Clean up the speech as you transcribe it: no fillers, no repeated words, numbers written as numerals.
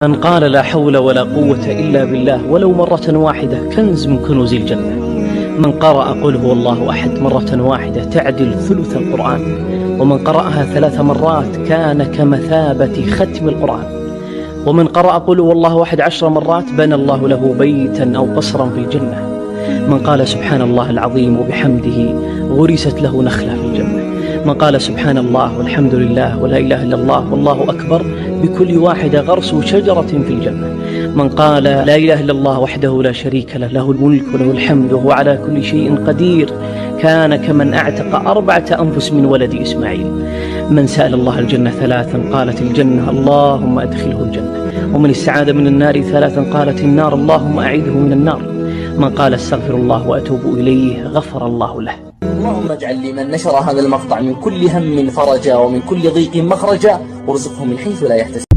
من قال لا حول ولا قوة إلا بالله ولو مرة واحدة كنز من كنوز الجنة. من قرأ قل هو الله أحد مرة واحدة تعدل ثلث القرآن، ومن قرأها 3 مرات كان كمثابة ختم القرآن، ومن قرأ قل هو الله أحد 10 مرات بنى الله له بيتا أو قصرا في الجنة. من قال سبحان الله العظيم وبحمده غرست له نخلة في الجنة. من قال سبحان الله والحمد لله ولا إله إلا الله والله أكبر بكل واحدة غرس شجرة في الجنة. من قال لا إله إلا الله وحده لا شريك له، له الملك وله الحمد وهو على كل شيء قدير، كان كمن أعتق 4 أنفس من ولد إسماعيل. من سأل الله الجنة 3 قالت الجنة اللهم أدخله الجنة، ومن استعاذ من النار 3 قالت النار اللهم أعيذه من النار. من قال استغفر الله وأتوب إليه غفر الله له. اللهم اجعل لمن نشر هذا المقطع من كل هم فرجا ومن كل ضيق مخرجا، وارزقه من حيث لا يحتسب.